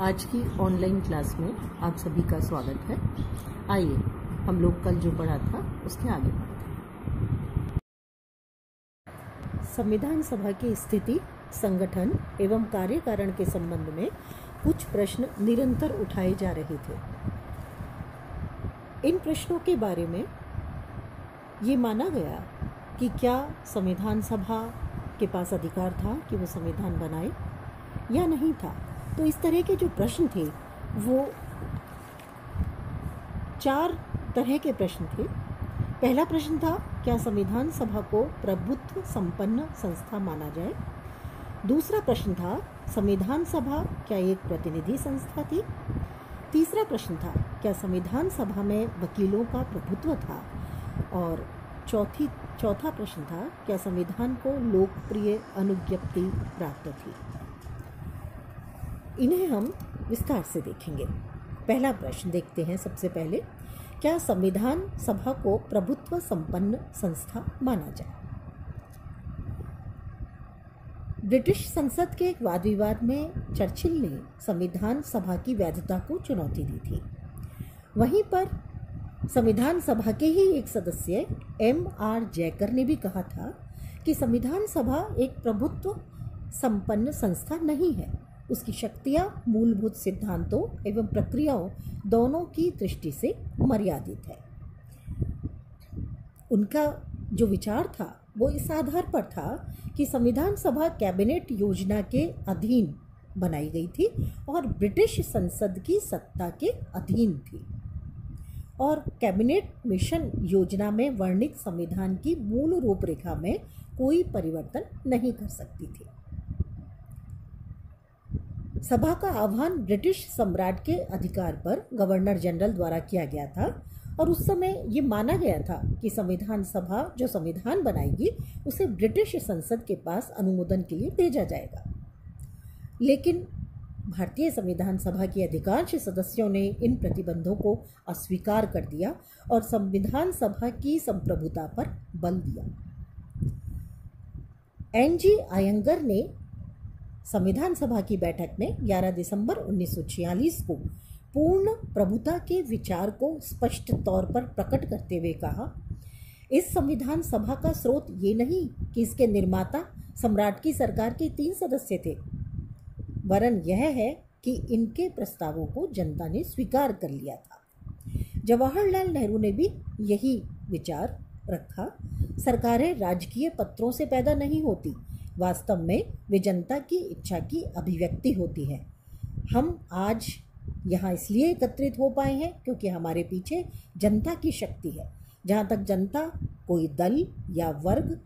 आज की online class में आप सभी का स्वागत है। आइए हम लोग कल जो पढ़ा था उसके आगे बढ़ते हैं। संविधान सभा की स्थिति, संगठन एवं कार्यकारण के संबंध में कुछ प्रश्न निरंतर उठाए जा रहे थे। इन प्रश्नों के बारे में ये माना गया कि क्या संविधान सभा के पास अधिकार था कि वो संविधान बनाए या नहीं था। तो इस तरह के जो प्रश्न थे वो 4 तरह के प्रश्न थे। पहला प्रश्न था, क्या संविधान सभा को प्रभुत्व संपन्न संस्था माना जाए। दूसरा प्रश्न था, संविधान सभा क्या एक प्रतिनिधि संस्था थी। तीसरा प्रश्न था, क्या संविधान सभा में वकीलों का प्रभुत्व था। और चौथा प्रश्न था, क्या संविधान को लोकप्रिय अनुज्ञप्ति प्राप्त थी। इन्हें हम विस्तार से देखेंगे। पहला प्रश्न देखते हैं। सबसे पहले, क्या संविधान सभा को प्रभुत्व संपन्न संस्था माना जाए। ब्रिटिश संसद के एक वाद विवाद में चर्चिल ने संविधान सभा की वैधता को चुनौती दी थी। वहीं पर संविधान सभा के ही एक सदस्य M.R. जयकर ने भी कहा था कि संविधान सभा एक प्रभुत्व संपन्न संस्था नहीं है। उसकी शक्तियां मूलभूत सिद्धांतों एवं प्रक्रियाओं दोनों की दृष्टि से मर्यादित है। उनका जो विचार था वो इस आधार पर था कि संविधान सभा कैबिनेट योजना के अधीन बनाई गई थी और ब्रिटिश संसद की सत्ता के अधीन थी और कैबिनेट मिशन योजना में वर्णित संविधान की मूल रूपरेखा में कोई परिवर्तन नहीं कर सकती थी। सभा का आह्वान ब्रिटिश सम्राट के अधिकार पर गवर्नर जनरल द्वारा किया गया था और उस समय ये माना गया था कि संविधान सभा जो संविधान बनाएगी उसे ब्रिटिश संसद के पास अनुमोदन के लिए भेजा जाएगा। लेकिन भारतीय संविधान सभा के अधिकांश सदस्यों ने इन प्रतिबंधों को अस्वीकार कर दिया और संविधान सभा की संप्रभुता पर बल दिया। N.G. अयंगर ने संविधान सभा की बैठक में 11 दिसंबर 1946 को पूर्ण प्रभुता के विचार को स्पष्ट तौर पर प्रकट करते हुए कहा, इस संविधान सभा का स्रोत ये नहीं कि इसके निर्माता सम्राट की सरकार के 3 सदस्य थे, वरन यह है कि इनके प्रस्तावों को जनता ने स्वीकार कर लिया था। जवाहरलाल नेहरू ने भी यही विचार रखा। सरकारें राजकीय पत्रों से पैदा नहीं होती, वास्तव में वे जनता की इच्छा की अभिव्यक्ति होती है। हम आज यहाँ इसलिए एकत्रित हो पाए हैं क्योंकि हमारे पीछे जनता की शक्ति है। जहाँ तक जनता कोई दल या वर्ग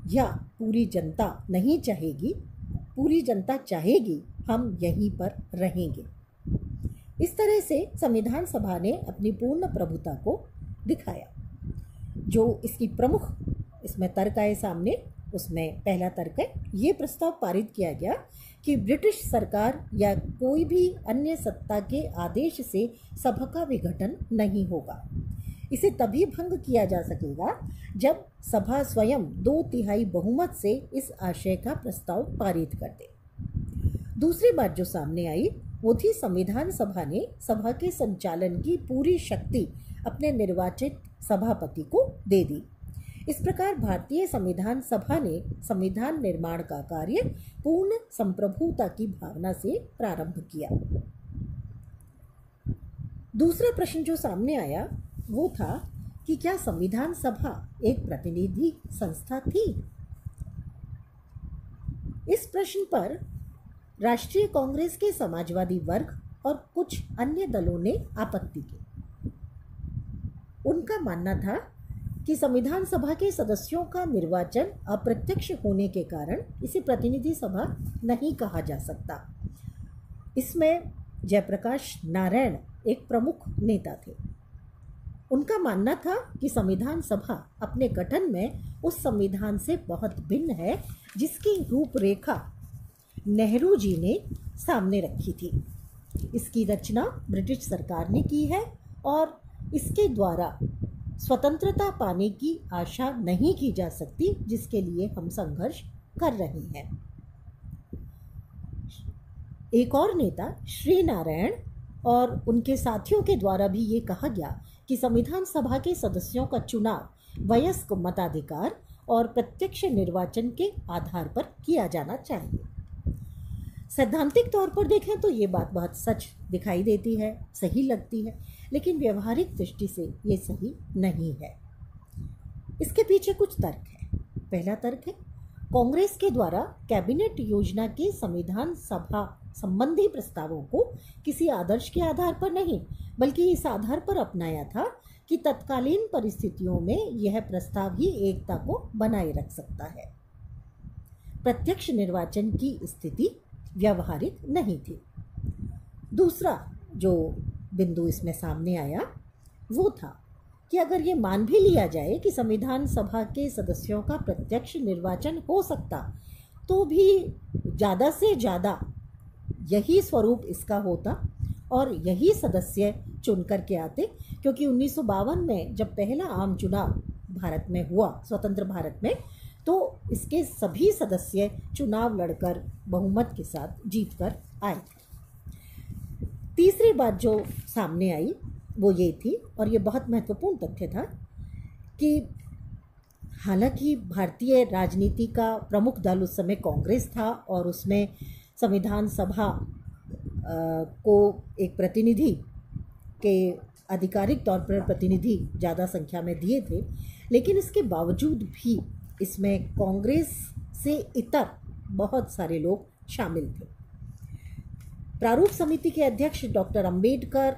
या पूरी जनता नहीं चाहेगी, पूरी जनता चाहेगी, हम यहीं पर रहेंगे। इस तरह से संविधान सभा ने अपनी पूर्ण प्रभुता को दिखाया। जो इसकी प्रमुख इसमें तर्क आए सामने, उसमें पहला तर्क है, ये प्रस्ताव पारित किया गया कि ब्रिटिश सरकार या कोई भी अन्य सत्ता के आदेश से सभा का विघटन नहीं होगा। इसे तभी भंग किया जा सकेगा जब सभा स्वयं 2/3 बहुमत से इस आशय का प्रस्ताव पारित कर दे। दूसरी बात जो सामने आई वो थी, संविधान सभा ने सभा के संचालन की पूरी शक्ति अपने निर्वाचित सभापति को दे दी। इस प्रकार भारतीय संविधान सभा ने संविधान निर्माण का कार्य पूर्ण संप्रभुता की भावना से प्रारंभ किया। दूसरा प्रश्न जो सामने आया वो था कि क्या संविधान सभा एक प्रतिनिधि संस्था थी। इस प्रश्न पर राष्ट्रीय कांग्रेस के समाजवादी वर्ग और कुछ अन्य दलों ने आपत्ति की। उनका मानना था कि संविधान सभा के सदस्यों का निर्वाचन अप्रत्यक्ष होने के कारण इसे प्रतिनिधि सभा नहीं कहा जा सकता। इसमें जयप्रकाश नारायण एक प्रमुख नेता थे। उनका मानना था कि संविधान सभा अपने गठन में उस संविधान से बहुत भिन्न है जिसकी रूपरेखा नेहरू जी ने सामने रखी थी। इसकी रचना ब्रिटिश सरकार ने की है और इसके द्वारा स्वतंत्रता पाने की आशा नहीं की जा सकती, जिसके लिए हम संघर्ष कर रहे हैं। एक और नेता श्री नारायण और उनके साथियों के द्वारा भी ये कहा गया कि संविधान सभा के सदस्यों का चुनाव वयस्क मताधिकार और प्रत्यक्ष निर्वाचन के आधार पर किया जाना चाहिए। सैद्धांतिक तौर पर देखें तो ये बात बहुत सच दिखाई देती है, सही लगती है, लेकिन व्यवहारिक दृष्टि से ये सही नहीं है। इसके पीछे कुछ तर्क है। पहला तर्क है, कांग्रेस के द्वारा कैबिनेट योजना के संविधान सभा संबंधी प्रस्तावों को किसी आदर्श के आधार पर नहीं, बल्कि इस आधार पर अपनाया था कि तत्कालीन परिस्थितियों में यह प्रस्ताव ही एकता को बनाए रख सकता है। प्रत्यक्ष निर्वाचन की स्थिति व्यावहारिक नहीं थी। दूसरा जो बिंदु इसमें सामने आया वो था कि अगर ये मान भी लिया जाए कि संविधान सभा के सदस्यों का प्रत्यक्ष निर्वाचन हो सकता, तो भी ज़्यादा से ज़्यादा यही स्वरूप इसका होता और यही सदस्य चुन कर के आते, क्योंकि 1952 में जब पहला आम चुनाव भारत में हुआ, स्वतंत्र भारत में, तो इसके सभी सदस्य चुनाव लड़कर बहुमत के साथ जीत कर आए थे। तीसरी बात जो सामने आई वो ये थी, और ये बहुत महत्वपूर्ण तथ्य था, कि हालांकि भारतीय राजनीति का प्रमुख दल उस समय कांग्रेस था और उसमें संविधान सभा को एक प्रतिनिधि के आधिकारिक तौर पर प्रतिनिधि ज़्यादा संख्या में दिए थे, लेकिन इसके बावजूद भी इसमें कांग्रेस से इतर बहुत सारे लोग शामिल थे। प्रारूप समिति के अध्यक्ष doctor Ambedkar,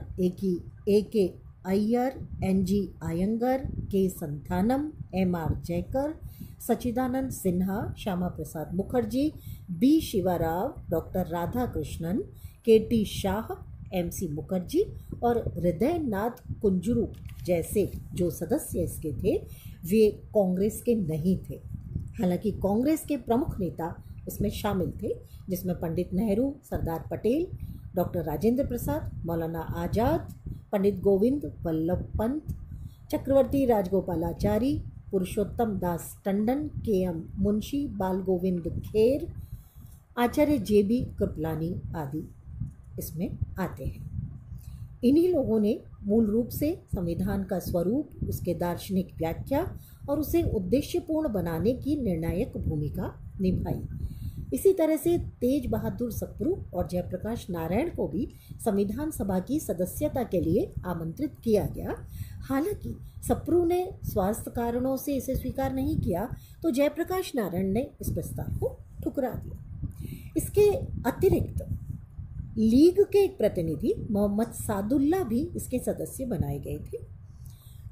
A K. Ayyar, N G. Ayyangar, K. Santhanam, M R. Jayakar, Sachchidananda Sinha, Shyama Prasad Mukherjee, B. Shiva Rao, doctor Radhakrishnan, K T. Shah, M C. Mukherjee और हृदयनाथ कुंजरू जैसे जो सदस्य इसके थे वे कांग्रेस के नहीं थे। हालांकि कांग्रेस के प्रमुख नेता इसमें शामिल थे, जिसमें पंडित नेहरू, सरदार पटेल, डॉक्टर राजेंद्र प्रसाद, मौलाना आज़ाद, पंडित गोविंद वल्लभ पंत, चक्रवर्ती राजगोपालाचारी, पुरुषोत्तम दास टंडन, के.एम. मुंशी, बाल गोविंद खेर, आचार्य जे.बी. कृपलानी आदि इसमें आते हैं। इन्हीं लोगों ने मूल रूप से संविधान का स्वरूप, उसके दार्शनिक व्याख्या और उसे उद्देश्यपूर्ण बनाने की निर्णायक भूमिका निभाई। इसी तरह से तेज बहादुर सप्रू और जयप्रकाश नारायण को भी संविधान सभा की सदस्यता के लिए आमंत्रित किया गया। हालांकि सप्रू ने स्वास्थ्य कारणों से इसे स्वीकार नहीं किया, तो जयप्रकाश नारायण ने इस प्रस्ताव को ठुकरा दिया। इसके अतिरिक्त लीग के एक प्रतिनिधि मोहम्मद सादुल्ला भी इसके सदस्य बनाए गए थे।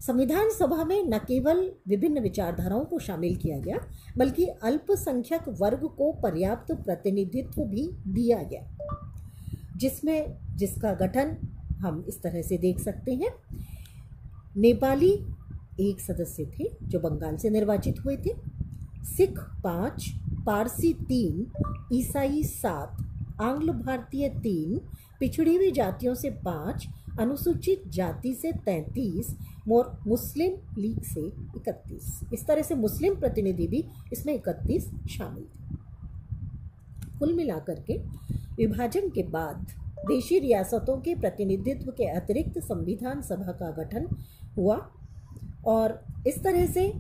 संविधान सभा में न केवल विभिन्न विचारधाराओं को शामिल किया गया, बल्कि अल्पसंख्यक वर्ग को पर्याप्त प्रतिनिधित्व भी दिया गया, जिसका गठन हम इस तरह से देख सकते हैं। नेपाली एक सदस्य थे जो बंगाल से निर्वाचित हुए थे, सिख 5, पारसी 3, ईसाई 7, आंग्ल भारतीय 3, पिछड़ी हुई जातियों से 5, अनुसूचित जाति से 33 और मुस्लिम लीग से 31। इस तरह से मुस्लिम प्रतिनिधि भी इसमें 31 शामिल थे। कुल मिलाकर के विभाजन के बाद देशी रियासतों के प्रतिनिधित्व के अतिरिक्त संविधान सभा का गठन हुआ, और इस तरह से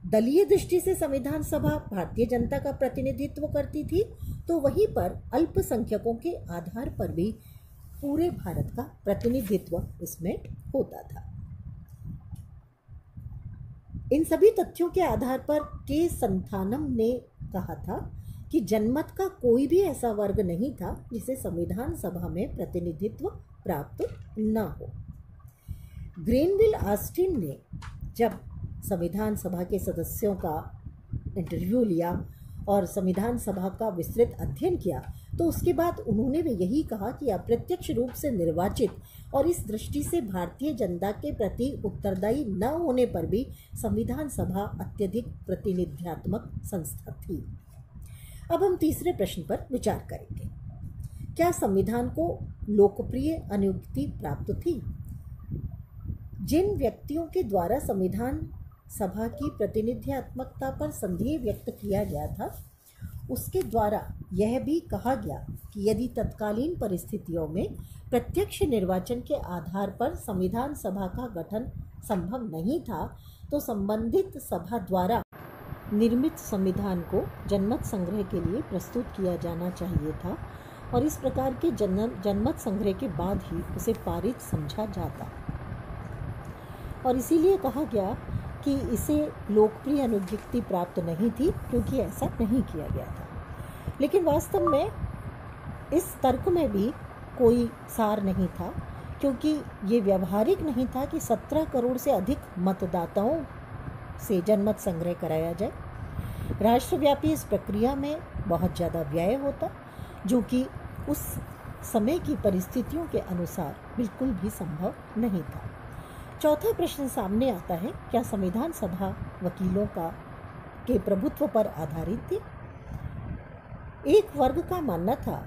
दलीय दृष्टि से संविधान सभा भारतीय जनता का प्रतिनिधित्व करती थी, तो वहीं पर अल्पसंख्यकों के आधार पर भी पूरे भारत का प्रतिनिधित्व इसमें होता था। इन सभी तथ्यों के आधार पर के. संथानम ने कहा था कि जनमत का कोई भी ऐसा वर्ग नहीं था जिसे संविधान सभा में प्रतिनिधित्व प्राप्त न हो। ग्रेनविल ऑस्टिन ने जब संविधान सभा के सदस्यों का इंटरव्यू लिया और संविधान सभा का विस्तृत अध्ययन किया, तो उसके बाद उन्होंने भी यही कहा कि अप्रत्यक्ष रूप से निर्वाचित और इस दृष्टि से भारतीय जनता के प्रति उत्तरदायी न होने पर भी संविधान सभा अत्यधिक प्रतिनिध्यात्मक संस्था थी। अब हम तीसरे प्रश्न पर विचार करेंगे। क्या संविधान को लोकप्रिय अनुयुक्ति प्राप्त थी? जिन व्यक्तियों के द्वारा संविधान सभा की प्रतिनिध्यात्मकता पर संदेह व्यक्त किया गया था, उसके द्वारा यह भी कहा गया कि यदि तत्कालीन परिस्थितियों में प्रत्यक्ष निर्वाचन के आधार पर संविधान सभा का गठन संभव नहीं था तो संबंधित सभा द्वारा निर्मित संविधान को जनमत संग्रह के लिए प्रस्तुत किया जाना चाहिए था और इस प्रकार के जनमत संग्रह के बाद ही उसे पारित समझा जाता। और इसीलिए कहा गया कि इसे लोकप्रिय अनुज्ञप्ति प्राप्त नहीं थी क्योंकि ऐसा नहीं किया गया था। लेकिन वास्तव में इस तर्क में भी कोई सार नहीं था, क्योंकि ये व्यवहारिक नहीं था कि 17 करोड़ से अधिक मतदाताओं से जनमत संग्रह कराया जाए। राष्ट्रव्यापी इस प्रक्रिया में बहुत ज़्यादा व्यय होता, जो कि उस समय की परिस्थितियों के अनुसार बिल्कुल भी संभव नहीं था। चौथा प्रश्न सामने आता है, क्या संविधान सभा वकीलों के प्रभुत्व पर आधारित थी? एक वर्ग का मानना था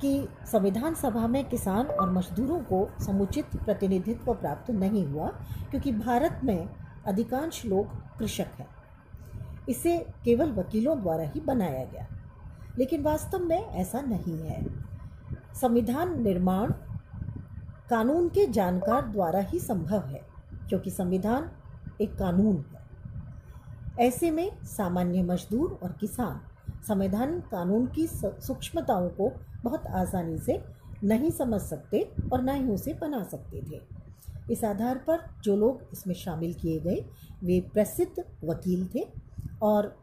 कि संविधान सभा में किसान और मजदूरों को समुचित प्रतिनिधित्व प्राप्त नहीं हुआ, क्योंकि भारत में अधिकांश लोग कृषक हैं। इसे केवल वकीलों द्वारा ही बनाया गया, लेकिन वास्तव में ऐसा नहीं है। संविधान निर्माण कानून के जानकार द्वारा ही संभव है, क्योंकि संविधान एक कानून है। ऐसे में सामान्य मजदूर और किसान संविधान कानून की सूक्ष्मताओं को बहुत आसानी से नहीं समझ सकते और ना ही उसे बना सकते थे। इस आधार पर जो लोग इसमें शामिल किए गए वे प्रसिद्ध वकील थे और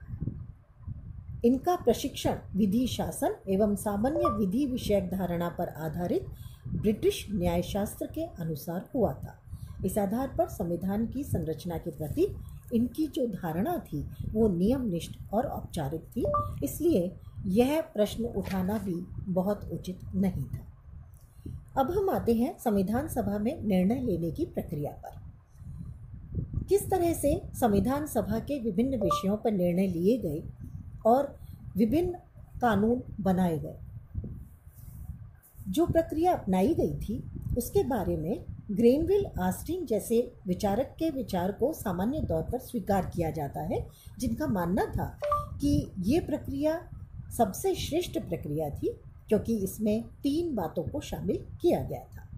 इनका प्रशिक्षण विधि शासन एवं सामान्य विधि विषयक धारणा पर आधारित ब्रिटिश न्यायशास्त्र के अनुसार हुआ था। इस आधार पर संविधान की संरचना के प्रति इनकी जो धारणा थी वो नियमनिष्ठ और औपचारिक थी, इसलिए यह प्रश्न उठाना भी बहुत उचित नहीं था। अब हम आते हैं संविधान सभा में निर्णय लेने की प्रक्रिया पर। किस तरह से संविधान सभा के विभिन्न विषयों पर निर्णय लिए गए और विभिन्न कानून बनाए गए। जो प्रक्रिया अपनाई गई थी उसके बारे में ग्रेनविल ऑस्टिन जैसे विचारक के विचार को सामान्य तौर पर स्वीकार किया जाता है, जिनका मानना था कि ये प्रक्रिया सबसे श्रेष्ठ प्रक्रिया थी, क्योंकि इसमें 3 बातों को शामिल किया गया था।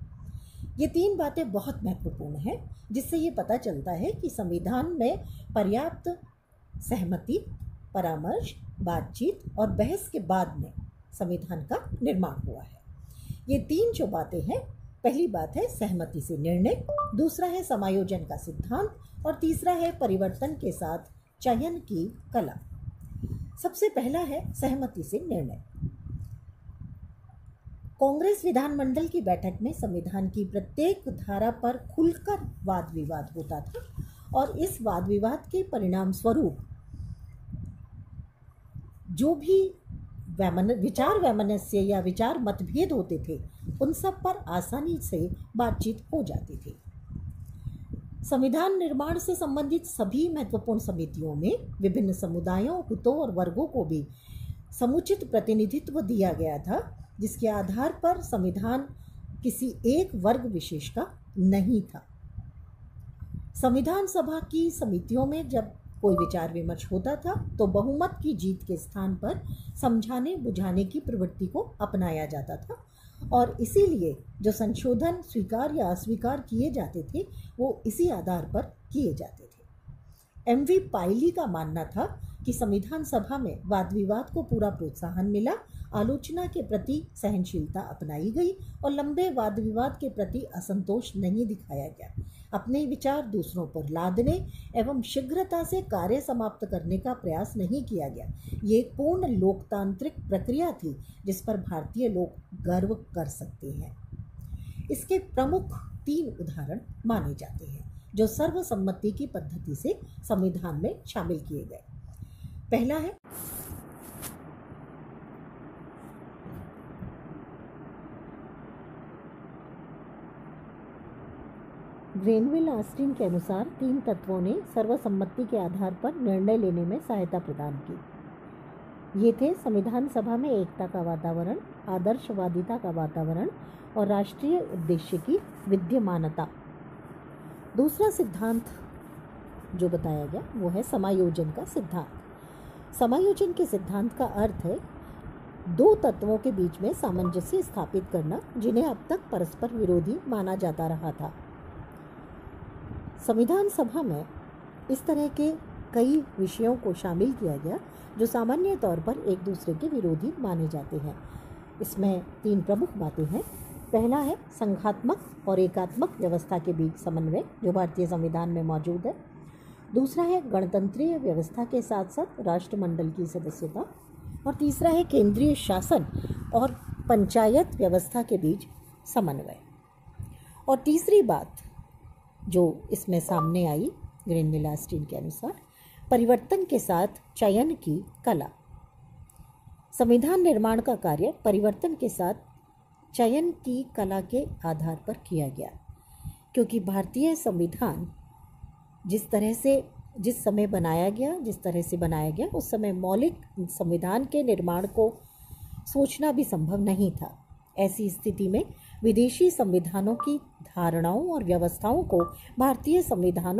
ये 3 बातें बहुत महत्वपूर्ण हैं, जिससे ये पता चलता है कि संविधान में पर्याप्त सहमति, परामर्श, बातचीत और बहस के बाद में संविधान का निर्माण हुआ है। ये 3 जो बातें हैं, पहली बात है सहमति से निर्णय, दूसरा है समायोजन का सिद्धांत और तीसरा है परिवर्तन के साथ चयन की कला। सबसे पहला है सहमति से निर्णय। कांग्रेस विधानमंडल की बैठक में संविधान की प्रत्येक धारा पर खुलकर वाद विवाद होता था और इस वाद विवाद के परिणाम स्वरूप जो भी विचार वैमनस्य या विचार मतभेद होते थे उन सब पर आसानी से बातचीत हो जाती थी। संविधान निर्माण से संबंधित सभी महत्वपूर्ण समितियों में विभिन्न समुदायों, हितों और वर्गों को भी समुचित प्रतिनिधित्व दिया गया था, जिसके आधार पर संविधान किसी एक वर्ग विशेष का नहीं था। संविधान सभा की समितियों में जब कोई विचार विमर्श होता था तो बहुमत की जीत के स्थान पर समझाने बुझाने की प्रवृत्ति को अपनाया जाता था और इसीलिए जो संशोधन स्वीकार या अस्वीकार किए जाते थे वो इसी आधार पर किए जाते थे। एमवी पायली का मानना था कि संविधान सभा में वाद विवाद को पूरा प्रोत्साहन मिला, आलोचना के प्रति सहनशीलता अपनाई गई और लंबे वाद विवाद के प्रति असंतोष नहीं दिखाया गया। अपने विचार दूसरों पर लादने एवं शीघ्रता से कार्य समाप्त करने का प्रयास नहीं किया गया। ये एक पूर्ण लोकतांत्रिक प्रक्रिया थी जिस पर भारतीय लोग गर्व कर सकते हैं। इसके प्रमुख 3 उदाहरण माने जाते हैं जो सर्वसम्मति की पद्धति से संविधान में शामिल किए गए। पहला है ग्रेनविल ऑस्टिन के अनुसार 3 तत्वों ने सर्वसम्मति के आधार पर निर्णय लेने में सहायता प्रदान की। ये थे संविधान सभा में एकता का वातावरण, आदर्शवादिता का वातावरण और राष्ट्रीय उद्देश्य की विद्यमानता। दूसरा सिद्धांत जो बताया गया वो है समायोजन का सिद्धांत। समायोजन के सिद्धांत का अर्थ है दो तत्वों के बीच में सामंजस्य स्थापित करना जिन्हें अब तक परस्पर विरोधी माना जाता रहा था। संविधान सभा में इस तरह के कई विषयों को शामिल किया गया जो सामान्य तौर पर एक दूसरे के विरोधी माने जाते हैं। इसमें 3 प्रमुख बातें हैं। पहला है संघात्मक और एकात्मक व्यवस्था के बीच समन्वय जो भारतीय संविधान में मौजूद है। दूसरा है गणतंत्रीय व्यवस्था के साथ साथ राष्ट्रमंडल की सदस्यता। और तीसरा है केंद्रीय शासन और पंचायत व्यवस्था के बीच समन्वय। और तीसरी बात जो इसमें सामने आई ग्रेनविल ऑस्टिन के अनुसार, परिवर्तन के साथ चयन की कला। संविधान निर्माण का कार्य परिवर्तन के साथ चयन की कला के आधार पर किया गया, क्योंकि भारतीय संविधान जिस समय बनाया गया उस समय मौलिक संविधान के निर्माण को सोचना भी संभव नहीं था। ऐसी स्थिति में विदेशी संविधानों की धारणाओं और व्यवस्थाओं को भारतीय संविधान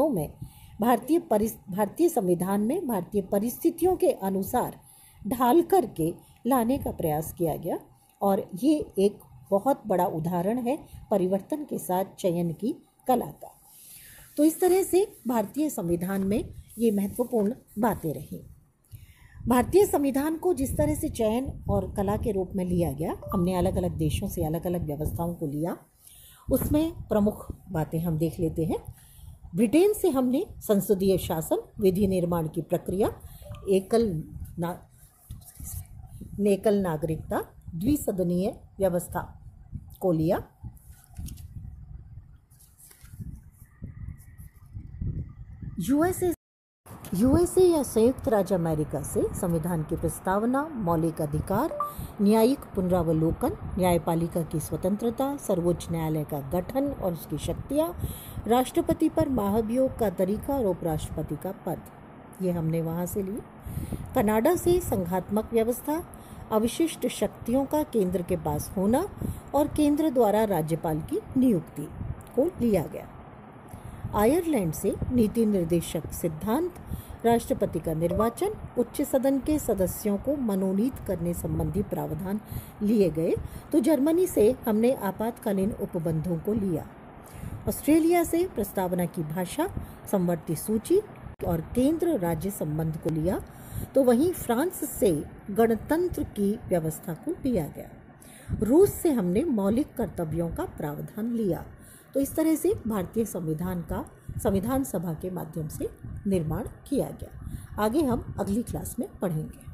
में भारतीय परिस्थितियों के अनुसार ढाल करके लाने का प्रयास किया गया। और ये एक बहुत बड़ा उदाहरण है परिवर्तन के साथ चयन की कला का। तो इस तरह से भारतीय संविधान में ये महत्वपूर्ण बातें रहीं। भारतीय संविधान को जिस तरह से चयन और कला के रूप में लिया गया, हमने अलग अलग देशों से अलग अलग व्यवस्थाओं को लिया, उसमें प्रमुख बातें हम देख लेते हैं। ब्रिटेन से हमने संसदीय शासन, विधि निर्माण की प्रक्रिया, एकल नागरिकता, द्विसदनीय व्यवस्था को लिया। यूएसए या संयुक्त राज्य अमेरिका से संविधान की प्रस्तावना, मौलिक अधिकार, न्यायिक पुनरावलोकन, न्यायपालिका की स्वतंत्रता, सर्वोच्च न्यायालय का गठन और उसकी शक्तियाँ, राष्ट्रपति पर महाभियोग का तरीका और उपराष्ट्रपति का पद, ये हमने वहाँ से लिए। कनाडा से संघात्मक व्यवस्था, अविशिष्ट शक्तियों का केंद्र के पास होना और केंद्र द्वारा राज्यपाल की नियुक्ति को लिया गया। आयरलैंड से नीति निर्देशक सिद्धांत, राष्ट्रपति का निर्वाचन, उच्च सदन के सदस्यों को मनोनीत करने संबंधी प्रावधान लिए गए। तो जर्मनी से हमने आपातकालीन उपबंधों को लिया। ऑस्ट्रेलिया से प्रस्तावना की भाषा, समवर्ती सूची और केंद्र राज्य संबंध को लिया। तो वहीं फ्रांस से गणतंत्र की व्यवस्था को लिया गया। रूस से हमने मौलिक कर्तव्यों का प्रावधान लिया। तो इस तरह से भारतीय संविधान का संविधान सभा के माध्यम से निर्माण किया गया। आगे हम अगली क्लास में पढ़ेंगे।